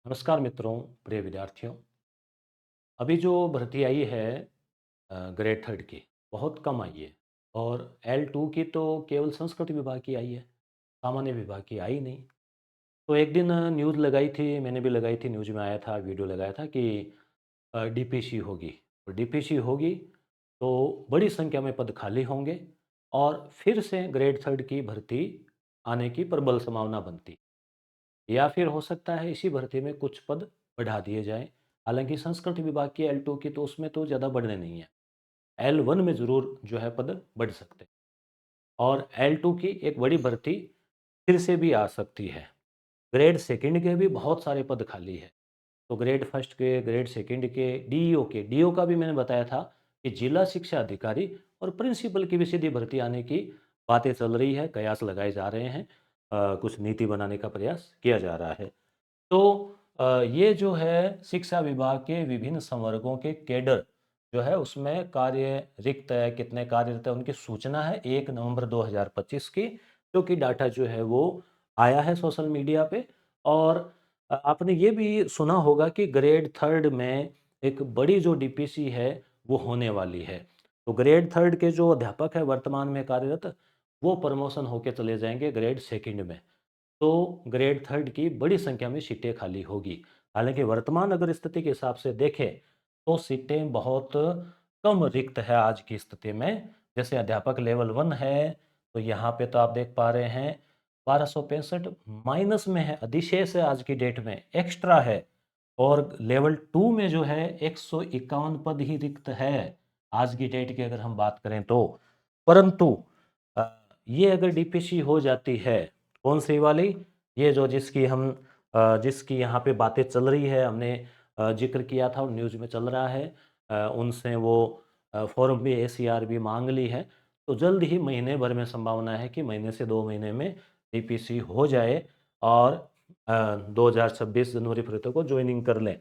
नमस्कार मित्रों, प्रिय विद्यार्थियों। अभी जो भर्ती आई है ग्रेड थर्ड की, बहुत कम आई है। और L2 की तो केवल संस्कृत विभाग की आई है, सामान्य विभाग की आई नहीं। तो एक दिन न्यूज़ लगाई थी, मैंने भी लगाई थी, न्यूज़ में आया था, वीडियो लगाया था कि डीपीसी होगी। तो डीपीसी होगी तो बड़ी संख्या में पद खाली होंगे और फिर से ग्रेड थर्ड की भर्ती आने की प्रबल संभावना बनती। या फिर हो सकता है इसी भर्ती में कुछ पद बढ़ा दिए जाएं। हालांकि संस्कृत विभाग की L2 की तो उसमें तो ज़्यादा बढ़ने नहीं है। L1 में ज़रूर जो है पद बढ़ सकते हैं। और L2 की एक बड़ी भर्ती फिर से भी आ सकती है। ग्रेड सेकंड के भी बहुत सारे पद खाली है। तो ग्रेड फर्स्ट के, ग्रेड सेकंड के, डीईओ के, डीईओ का भी मैंने बताया था कि जिला शिक्षा अधिकारी और प्रिंसिपल की भी सीधी भर्ती आने की बातें चल रही है, कयास लगाए जा रहे हैं। कुछ नीति बनाने का प्रयास किया जा रहा है। तो ये जो है शिक्षा विभाग के विभिन्न संवर्गों के कैडर जो है उसमें कार्य रिक्त है, कितने कार्यरत है, उनकी सूचना है 1 नवंबर 2025 की, जो कि डाटा जो है वो आया है सोशल मीडिया पे। और आपने ये भी सुना होगा कि ग्रेड थर्ड में एक बड़ी जो डीपीसी है वो होने वाली है। तो ग्रेड थर्ड के जो अध्यापक है वर्तमान में कार्यरत, वो प्रमोशन होके चले जाएंगे ग्रेड सेकंड में। तो ग्रेड थर्ड की बड़ी संख्या में सीटें खाली होगी। हालांकि वर्तमान अगर स्थिति के हिसाब से देखें तो सीटें बहुत कम रिक्त है आज की स्थिति में। जैसे अध्यापक लेवल 1 है तो यहाँ पे तो आप देख पा रहे हैं 1265 माइनस में है, अधिशेष है आज की डेट में, एक्स्ट्रा है। और लेवल 2 में जो है 151 पद ही रिक्त है आज की डेट की अगर हम बात करें तो। परंतु अ, ये अगर डीपीसी हो जाती है, कौन सी वाली, ये जो जिसकी यहाँ पे बातें चल रही है, हमने जिक्र किया था और न्यूज़ में चल रहा है, उनसे वो फॉर्म भी एसीआर भी मांग ली है। तो जल्द ही महीने भर में संभावना है कि महीने से 2 महीने में डीपीसी हो जाए और 2026 जनवरी फरवरी तक को ज्वाइनिंग कर लें।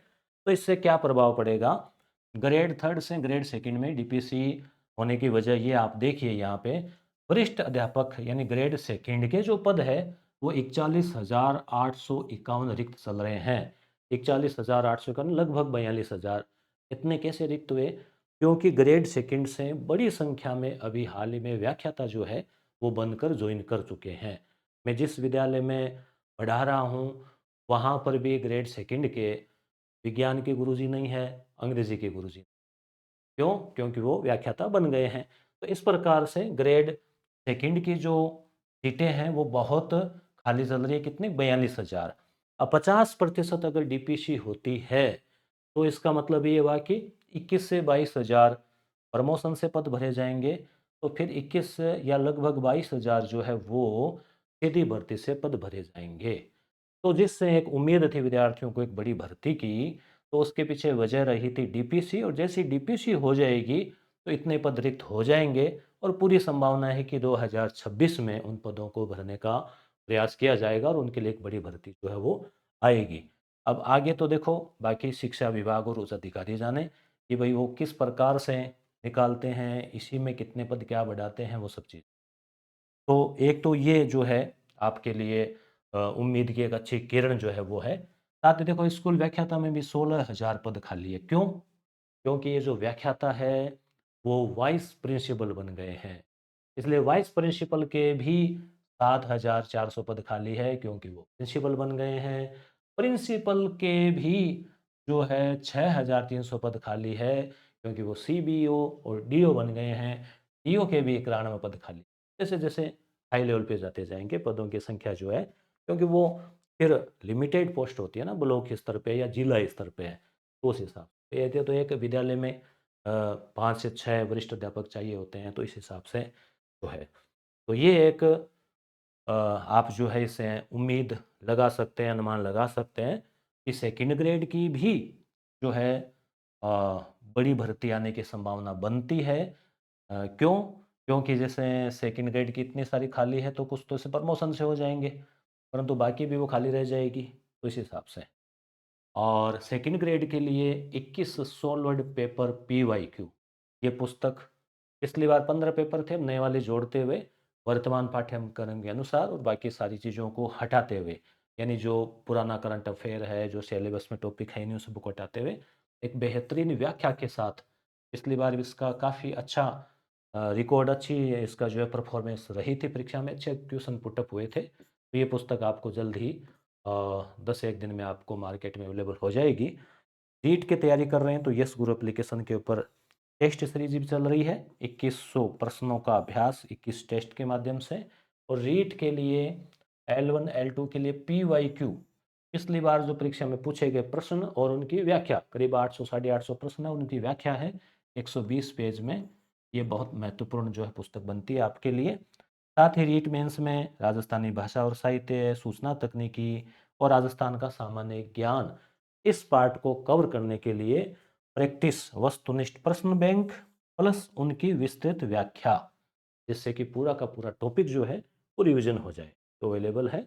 तो इससे क्या प्रभाव पड़ेगा, ग्रेड थर्ड से ग्रेड सेकंड में डीपीसी होने की वजह ये आप देखिए यहाँ पे, वरिष्ठ अध्यापक यानी ग्रेड सेकंड के जो पद है वो 41,851 रिक्त चल रहे हैं। 41,851 लगभग 42,000। इतने कैसे रिक्त हुए? क्योंकि ग्रेड सेकंड से बड़ी संख्या में अभी हाल ही में व्याख्याता जो है वो बनकर ज्वाइन कर चुके हैं। मैं जिस विद्यालय में पढ़ा रहा हूँ वहाँ पर भी ग्रेड सेकंड के विज्ञान के गुरुजी नहीं है, अंग्रेजी के गुरुजी। क्यों? क्योंकि वो व्याख्याता बन गए हैं। तो इस प्रकार से ग्रेड सेकंड की जो सीटें हैं वो बहुत खाली चल रही है, कितनी, 42,000। अब 50% अगर डीपीसी होती है तो इसका मतलब ये हुआ कि 21 से 22,000 प्रमोशन से पद भरे जाएंगे। तो फिर 21 या लगभग 22,000 जो है वो सीधी भर्ती से पद भरे जाएंगे। तो जिससे एक उम्मीद थी विद्यार्थियों को एक बड़ी भर्ती की, तो उसके पीछे वजह रही थी डीपीसी। और जैसी डीपीसी हो जाएगी तो इतने पद रिक्त हो जाएंगे और पूरी संभावना है कि 2026 में उन पदों को भरने का प्रयास किया जाएगा और उनके लिए एक बड़ी भर्ती जो है वो आएगी। अब आगे तो देखो, बाकी शिक्षा विभाग और उच्च अधिकारी जाने कि भाई वो किस प्रकार से निकालते हैं, इसी में कितने पद क्या बढ़ाते हैं, वो सब चीज़। तो एक तो ये जो है आपके लिए उम्मीद की एक अच्छी किरण जो है वो है। साथ ही देखो, स्कूल व्याख्याता में भी 16,000 पद खाली है। क्यों? क्योंकि ये जो व्याख्याता है वो वाइस प्रिंसिपल बन गए हैं। इसलिए वाइस प्रिंसिपल के भी 7,400 पद खाली है क्योंकि वो प्रिंसिपल बन गए हैं। प्रिंसिपल के भी जो है 6,300 पद खाली है क्योंकि वो सीबीओ और डीओ बन गए हैं। डीओ के भी 91 पद खाली। जैसे जैसे हाई लेवल पे जाते जाएंगे पदों की संख्या जो है, क्योंकि वो फिर लिमिटेड पोस्ट होती है ना, ब्लॉक स्तर पे या जिला स्तर पे है, तो उस हिसाब से ये तो एक विद्यालय में 5 से 6 वरिष्ठ अध्यापक चाहिए होते हैं, तो इस हिसाब से जो है। तो ये एक आप जो है इसे उम्मीद लगा सकते हैं, अनुमान लगा सकते हैं कि सेकंड ग्रेड की भी जो है अ, बड़ी भर्ती आने की संभावना बनती है। क्यों? क्योंकि जैसे सेकंड ग्रेड की इतनी सारी खाली है तो कुछ तो इसे प्रमोशन से हो जाएंगे, परंतु बाकी भी वो खाली रह जाएगी, तो इस हिसाब से। और सेकंड ग्रेड के लिए 21 सॉल्व्ड पेपर पीवाईक्यू, ये पुस्तक, पिछली बार 15 पेपर थे, अब नए वाले जोड़ते हुए वर्तमान पाठ्यक्रम के अनुसार और बाकी सारी चीज़ों को हटाते हुए यानी जो पुराना करंट अफेयर है, जो सिलेबस में टॉपिक है, इन्हीं सबको हटाते हुए एक बेहतरीन व्याख्या के साथ, पिछली बार भी इसका काफ़ी अच्छा रिकॉर्ड, अच्छी इसका जो है परफॉर्मेंस रही थी, परीक्षा में अच्छे क्वेश्चन पुटअप हुए थे। तो ये पुस्तक आपको जल्द ही 10 एक दिन में आपको मार्केट में अवेलेबल हो जाएगी। नीट की तैयारी कर रहे हैं तो यस गुरु एप्लीकेशन के ऊपर टेस्ट सीरीज भी चल रही है, 2100 प्रश्नों का अभ्यास 21 टेस्ट के माध्यम से। और रीट के लिए L1 L2 के लिए PYQ, पिछली बार जो परीक्षा में पूछे गए प्रश्न और उनकी व्याख्या, करीब 800 साढ़े 800 प्रश्न है, उनकी व्याख्या है 120 पेज में। ये बहुत महत्वपूर्ण जो है पुस्तक बनती है आपके लिए। साथ ही रीट मेंस में राजस्थानी भाषा और साहित्य, सूचना तकनीकी और राजस्थान का सामान्य ज्ञान, इस पार्ट को कवर करने के लिए प्रैक्टिस वस्तुनिष्ठ प्रश्न बैंक प्लस उनकी विस्तृत व्याख्या, जिससे कि पूरा का पूरा टॉपिक जो है वो रिवीजन हो जाए, तो अवेलेबल है।